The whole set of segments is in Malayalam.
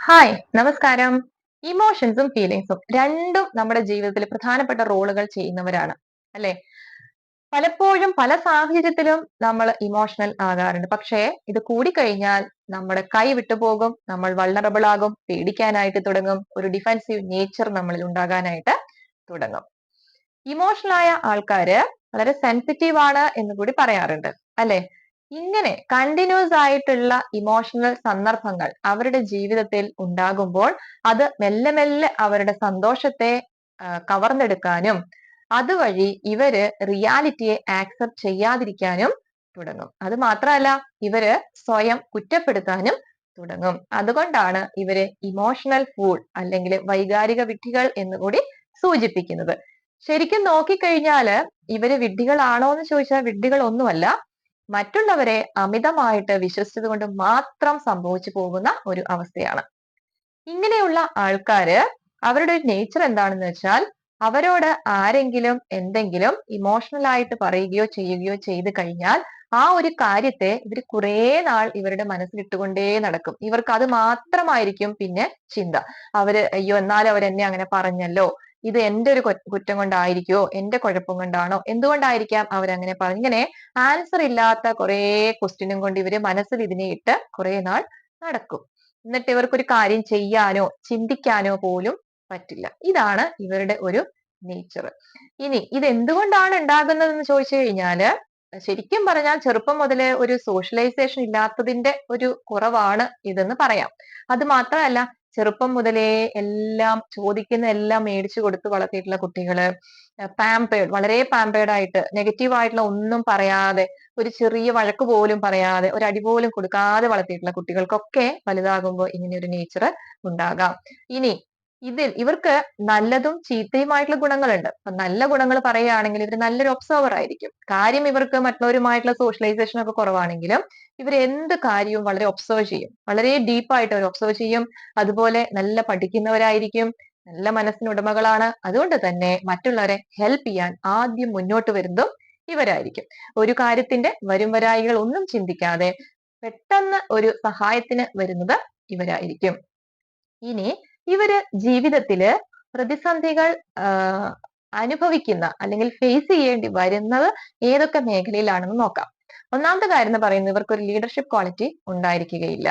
ഹായ്, നമസ്കാരം. ഇമോഷൻസും ഫീലിങ്സും രണ്ടും നമ്മുടെ ജീവിതത്തിൽ പ്രധാനപ്പെട്ട റോളുകൾ ചെയ്യുന്നവരാണ്, അല്ലെ? പലപ്പോഴും പല സാഹചര്യത്തിലും നമ്മൾ ഇമോഷണൽ ആകാറുണ്ട്. പക്ഷേ ഇത് കൂടിക്കഴിഞ്ഞാൽ നമ്മുടെ കൈ വിട്ടുപോകും, നമ്മൾ വൾണറബിൾ ആകും, പേടിക്കാനായിട്ട് തുടങ്ങും, ഒരു ഡിഫെൻസീവ് നേച്ചർ നമ്മളിൽ ഉണ്ടാകാനായിട്ട് തുടങ്ങും. ഇമോഷണൽ ആയ ആൾക്കാര് വളരെ സെൻസിറ്റീവ് ആണ് എന്ന് കൂടി പറയാറുണ്ട്, അല്ലെ? ഇങ്ങനെ കണ്ടിന്യൂസ് ആയിട്ടുള്ള ഇമോഷണൽ സന്ദർഭങ്ങൾ അവരുടെ ജീവിതത്തിൽ ഉണ്ടാകുമ്പോൾ അത് മെല്ലെ മെല്ലെ അവരുടെ സന്തോഷത്തെ കവർന്നെടുക്കാനും അതുവഴി ഇവര് റിയാലിറ്റിയെ ആക്സെപ്റ്റ് ചെയ്യാതിരിക്കാനും തുടങ്ങും. അത് മാത്രമല്ല, ഇവര് സ്വയം കുറ്റപ്പെടുത്താനും തുടങ്ങും. അതുകൊണ്ടാണ് ഇവര് ഇമോഷണൽ ഫൂൾ അല്ലെങ്കിൽ വൈകാരിക വിഡ്ഢികൾ എന്ന് കൂടി സൂചിപ്പിക്കുന്നത്. ശരിക്കും നോക്കിക്കഴിഞ്ഞാല് ഇവര് വിഡ്ഢികളാണോ എന്ന് ചോദിച്ചാൽ വിഡ്ഢികൾ ഒന്നുമല്ല. മറ്റുള്ളവരെ അമിതമായിട്ട് വിശ്വസിച്ചത് കൊണ്ട് മാത്രം സംഭവിച്ചു പോകുന്ന ഒരു അവസ്ഥയാണ്. ഇങ്ങനെയുള്ള ആൾക്കാര് അവരുടെ ഒരു നേച്ചർ എന്താണെന്ന് വെച്ചാൽ, അവരോട് ആരെങ്കിലും എന്തെങ്കിലും ഇമോഷണൽ ആയിട്ട് പറയുകയോ ചെയ്യുകയോ ചെയ്തു കഴിഞ്ഞാൽ ആ ഒരു കാര്യത്തെ ഇവർ കുറേ നാൾ ഇവരുടെ മനസ്സിലിട്ടുകൊണ്ടേ നടക്കും. ഇവർക്ക് അത് മാത്രമായിരിക്കും പിന്നെ ചിന്ത. അയ്യോ, എന്നാലും അവരെന്നെ അങ്ങനെ പറഞ്ഞല്ലോ, ഇത് എന്റെ ഒരു കുറ്റം കൊണ്ടായിരിക്കുമോ, എന്റെ കുഴപ്പം കൊണ്ടാണോ, എന്തുകൊണ്ടായിരിക്കാം അവരങ്ങനെ പറഞ്ഞു. ഇങ്ങനെ ആൻസർ ഇല്ലാത്ത കുറെ ക്വസ്റ്റ്യനും കൊണ്ട് ഇവര് മനസ്സിൽ ഇതിനെ ഇട്ട് കുറെ നാൾ നടക്കും. എന്നിട്ട് ഇവർക്കൊരു കാര്യം ചെയ്യാനോ ചിന്തിക്കാനോ പോലും പറ്റില്ല. ഇതാണ് ഇവരുടെ ഒരു നേച്ചർ. ഇനി ഇത് എന്തുകൊണ്ടാണ് ഉണ്ടാകുന്നതെന്ന് ചോദിച്ചു കഴിഞ്ഞാല്, ശരിക്കും പറഞ്ഞാൽ ചെറുപ്പം മുതലേ ഒരു സോഷ്യലൈസേഷൻ ഇല്ലാത്തതിന്റെ ഒരു കുറവാണ് ഇതെന്ന് പറയാം. അത് മാത്രമല്ല, ചെറുപ്പം മുതലേ എല്ലാം ചോദിക്കുന്ന എല്ലാം മേടിച്ചു കൊടുത്ത് വളർത്തിയിട്ടുള്ള കുട്ടികള്, പാമ്പേർഡ്, വളരെ പാമ്പേർഡ് ആയിട്ട് നെഗറ്റീവ് ആയിട്ടുള്ള ഒന്നും പറയാതെ, ഒരു ചെറിയ വഴക്ക് പോലും പറയാതെ, ഒരു അടി പോലും കൊടുക്കാതെ വളർത്തിയിട്ടുള്ള കുട്ടികൾക്കൊക്കെ വലുതാകുമ്പോൾ ഇങ്ങനെ ഒരു നേച്ചർ ഉണ്ടാകാം. ഇനി ഇവർക്ക് നല്ലതും ചീത്തയുമായിട്ടുള്ള ഗുണങ്ങളുണ്ട്. അപ്പൊ നല്ല ഗുണങ്ങൾ പറയുകയാണെങ്കിൽ ഇവർ നല്ലൊരു ഒബ്സർവർ ആയിരിക്കും. കാര്യം ഇവർക്ക് മറ്റുള്ളവരുമായിട്ടുള്ള സോഷ്യലൈസേഷൻ ഒക്കെ കുറവാണെങ്കിലും ഇവർ എന്ത് കാര്യവും വളരെ ഒബ്സർവ് ചെയ്യും, വളരെ ഡീപ്പായിട്ട് അവർ ഒബ്സർവ് ചെയ്യും. അതുപോലെ നല്ല പഠിക്കുന്നവരായിരിക്കും, നല്ല മനസ്സിന് ഉടമകളാണ്. അതുകൊണ്ട് തന്നെ മറ്റുള്ളവരെ ഹെൽപ്പ് ചെയ്യാൻ ആദ്യം മുന്നോട്ട് വരുന്നതും ഇവരായിരിക്കും. ഒരു കാര്യത്തിന്റെ വരും വരായികൾ ഒന്നും ചിന്തിക്കാതെ പെട്ടെന്ന് ഒരു സഹായത്തിന് വരുന്നത് ഇവരായിരിക്കും. ഇനി ഇവര് ജീവിതത്തില് പ്രതിസന്ധികൾ അനുഭവിക്കുന്ന അല്ലെങ്കിൽ ഫേസ് ചെയ്യേണ്ടി വരുന്നത് ഏതൊക്കെ മേഖലയിലാണെന്ന് നോക്കാം. ഒന്നാമത്തെ കാര്യം എന്ന് പറയുന്നത് ഇവർക്ക് ഒരു ലീഡർഷിപ്പ് ക്വാളിറ്റി ഉണ്ടായിരിക്കുകയില്ല.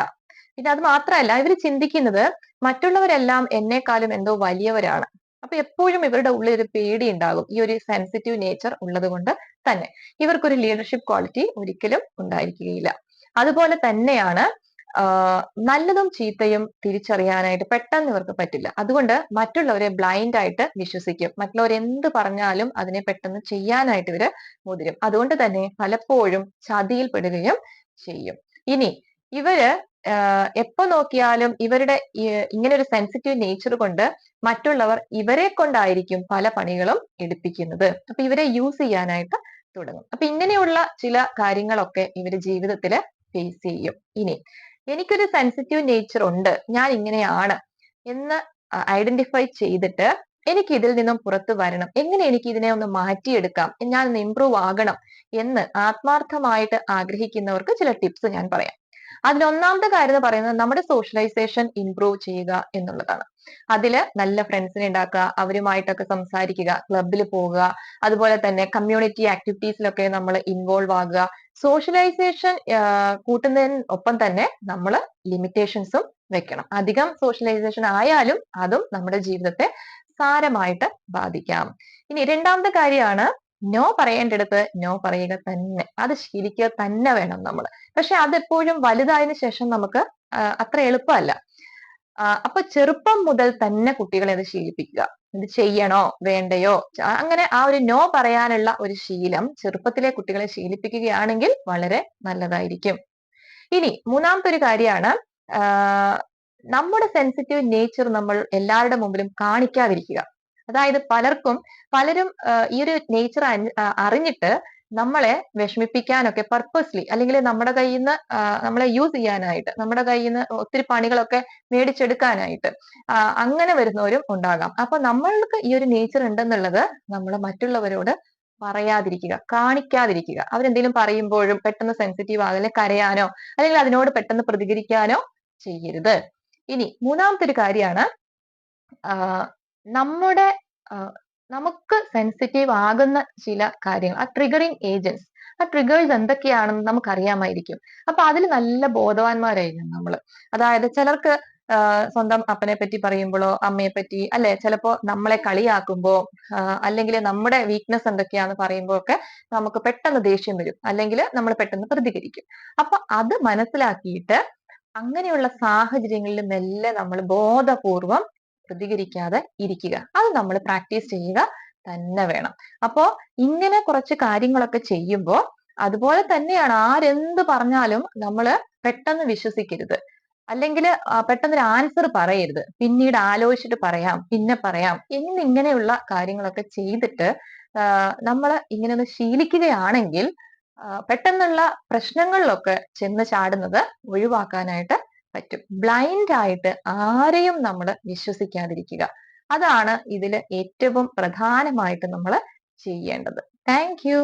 പിന്നെ അത് മാത്രമല്ല, ഇവർ ചിന്തിക്കുന്നത് മറ്റുള്ളവരെല്ലാം എന്നെക്കാളും എന്തോ വലിയവരാണ്. അപ്പൊ എപ്പോഴും ഇവരുടെ ഉള്ളിൽ ഒരു പേടി ഉണ്ടാകും. ഈ ഒരു സെൻസിറ്റീവ് നേച്ചർ ഉള്ളത് കൊണ്ട് തന്നെ ഇവർക്കൊരു ലീഡർഷിപ്പ് ക്വാളിറ്റി ഒരിക്കലും ഉണ്ടായിരിക്കുകയില്ല. അതുപോലെ തന്നെയാണ് നല്ലതും ചീത്തയും തിരിച്ചറിയാനായിട്ട് പെട്ടെന്ന് ഇവർക്ക് പറ്റില്ല. അതുകൊണ്ട് മറ്റുള്ളവരെ ബ്ലൈൻഡ് ആയിട്ട് വിശ്വസിക്കും. മറ്റുള്ളവർ എന്ത് പറഞ്ഞാലും അതിനെ പെട്ടെന്ന് ചെയ്യാനായിട്ട് ഇവര് മുതിരും. അതുകൊണ്ട് തന്നെ പലപ്പോഴും ചതിയിൽപ്പെടുകയും ചെയ്യും. ഇനി ഇവര് എപ്പോ നോക്കിയാലും ഇവരുടെ ഇങ്ങനെ ഒരു സെൻസിറ്റീവ് നേച്ചർ കൊണ്ട് മറ്റുള്ളവർ ഇവരെ കൊണ്ടായിരിക്കും പല പണികളും എടുപ്പിക്കുന്നത്. അപ്പൊ ഇവരെ യൂസ് ചെയ്യാനായിട്ട് തുടങ്ങും. അപ്പൊ ഇങ്ങനെയുള്ള ചില കാര്യങ്ങളൊക്കെ ഇവര് ജീവിതത്തില് ഫേസ് ചെയ്യും. ഇനി എനിക്കൊരു സെൻസിറ്റീവ് നേച്ചർ ഉണ്ട്, ഞാൻ ഇങ്ങനെയാണ് എന്ന് ഐഡന്റിഫൈ ചെയ്തിട്ട് എനിക്ക് ഇതിൽ നിന്നും പുറത്തു വരണം, എങ്ങനെ എനിക്ക് ഇതിനെ ഒന്ന് മാറ്റിയെടുക്കാം, ഞാൻ ഒന്ന് ഇംപ്രൂവ് ആകണം എന്ന് ആത്മാർത്ഥമായിട്ട് ആഗ്രഹിക്കുന്നവർക്ക് ചില ടിപ്സ് ഞാൻ പറയാം. അതിലൊന്നാമത്തെ കാര്യം എന്ന് പറയുന്നത് നമ്മുടെ സോഷ്യലൈസേഷൻ ഇംപ്രൂവ് ചെയ്യുക എന്നുള്ളതാണ്. അതില് നല്ല ഫ്രണ്ട്സിനെ ഉണ്ടാക്കുക, അവരുമായിട്ടൊക്കെ സംസാരിക്കുക, ക്ലബിൽ പോവുക, അതുപോലെ തന്നെ കമ്മ്യൂണിറ്റി ആക്ടിവിറ്റീസിലൊക്കെ നമ്മൾ ഇൻവോൾവ് ആകുക. സോഷ്യലൈസേഷൻ കൂട്ടുന്നതിനൊപ്പം തന്നെ നമ്മൾ ലിമിറ്റേഷൻസും വെക്കണം. അധികം സോഷ്യലൈസേഷൻ ആയാലും അതും നമ്മുടെ ജീവിതത്തെ സാരമായിട്ട് ബാധിക്കാം. ഇനി രണ്ടാമത്തെ കാര്യമാണ് നോ പറയേണ്ടടുത്ത് നോ പറയുക തന്നെ. അത് ശീലിക്കുക തന്നെ വേണം നമ്മൾ. പക്ഷെ അതെപ്പോഴും വലുതായതിനു ശേഷം നമുക്ക് അത്ര എളുപ്പമല്ല. അപ്പൊ ചെറുപ്പം മുതൽ തന്നെ കുട്ടികളെ അത് ശീലിപ്പിക്കുക. ഇത് ചെയ്യണോ വേണ്ടയോ, അങ്ങനെ ആ ഒരു നോ പറയാനുള്ള ഒരു ശീലം ചെറുപ്പത്തിലെ കുട്ടികളെ ശീലിപ്പിക്കുകയാണെങ്കിൽ വളരെ നല്ലതായിരിക്കും. ഇനി മൂന്നാമത്തെ ഒരു കാര്യമാണ്, നമ്മുടെ സെൻസിറ്റീവ് നേച്ചർ നമ്മൾ എല്ലാവരുടെ മുമ്പിലും കാണിക്കാതിരിക്കുക. അതായത് പലരും ഈ ഒരു നേച്ചർ അറിഞ്ഞിട്ട് നമ്മളെ വിഷമിപ്പിക്കാനൊക്കെ പർപ്പസ്ലി അല്ലെങ്കിൽ നമ്മുടെ കയ്യിൽ നിന്ന് നമ്മളെ യൂസ് ചെയ്യാനായിട്ട്, നമ്മുടെ കയ്യിൽ നിന്ന് ഒത്തിരി പണികളൊക്കെ മേടിച്ചെടുക്കാനായിട്ട് അങ്ങനെ വരുന്നവരും ഉണ്ടാകാം. അപ്പൊ നമ്മൾക്ക് ഈ ഒരു നേച്ചർ ഉണ്ടെന്നുള്ളത് നമ്മൾ മറ്റുള്ളവരോട് പറയാതിരിക്കുക, കാണിക്കാതിരിക്കുക. അവരെന്തെങ്കിലും പറയുമ്പോഴും പെട്ടെന്ന് സെൻസിറ്റീവ് ആകലെ കരയാനോ അല്ലെങ്കിൽ അതിനോട് പെട്ടെന്ന് പ്രതികരിക്കാനോ ചെയ്യരുത്. ഇനി മൂന്നാമത്തെ ഒരു കാര്യമാണ് നമ്മുടെ നമുക്ക് സെൻസിറ്റീവ് ആകുന്ന ചില കാര്യങ്ങൾ, ആ ട്രിഗറിങ് ഏജൻസ്, ആ ട്രിഗേഴ്സ് എന്തൊക്കെയാണെന്ന് നമുക്കറിയാമായിരിക്കും. അപ്പൊ അതിൽ നല്ല ബോധവാന്മാരായിരിക്കും നമ്മള്. അതായത് ചിലർക്ക് സ്വന്തം അപ്പനെ പറ്റി പറയുമ്പോഴോ അമ്മയെ പറ്റി അല്ലെ, ചിലപ്പോ നമ്മളെ കളിയാക്കുമ്പോ അല്ലെങ്കിൽ നമ്മുടെ വീക്ക്നെസ് എന്തൊക്കെയാന്ന് പറയുമ്പോ ഒക്കെ നമുക്ക് പെട്ടെന്ന് ദേഷ്യം വരും, അല്ലെങ്കിൽ നമ്മൾ പെട്ടെന്ന് പ്രതികരിക്കും. അപ്പൊ അത് മനസ്സിലാക്കിയിട്ട് അങ്ങനെയുള്ള സാഹചര്യങ്ങളിൽ മെല്ലെ നമ്മൾ ബോധപൂർവം പ്രതികരിക്കാതെ ഇരിക്കുക. അത് നമ്മൾ പ്രാക്ടീസ് ചെയ്യുക തന്നെ വേണം. അപ്പോ ഇങ്ങനെ കുറച്ച് കാര്യങ്ങളൊക്കെ ചെയ്യുമ്പോൾ അതുപോലെ തന്നെയാണ് ആരെന്ത് പറഞ്ഞാലും നമ്മൾ പെട്ടെന്ന് വിശ്വസിക്കരുത്. അല്ലെങ്കിൽ പെട്ടെന്നൊരു ആൻസർ പറയരുത്. പിന്നീട് ആലോചിച്ചിട്ട് പറയാം, പിന്നെ പറയാം എന്നിങ്ങനെയുള്ള കാര്യങ്ങളൊക്കെ ചെയ്തിട്ട് നമ്മൾ ഇങ്ങനെ ഒന്ന് ശീലിക്കുകയാണെങ്കിൽ പെട്ടെന്നുള്ള പ്രശ്നങ്ങളിലൊക്കെ ചെന്ന് ചാടുന്നത് ഒഴിവാക്കാനായിട്ട് പറ്റും. ബ്ലൈൻഡ് ആയിട്ട് ആരെയും നമ്മൾ വിശ്വസിക്കാതിരിക്കുക. അതാണ് ഇതിൽ ഏറ്റവും പ്രധാനമായിട്ട് നമ്മൾ ചെയ്യേണ്ടത്. Thank you.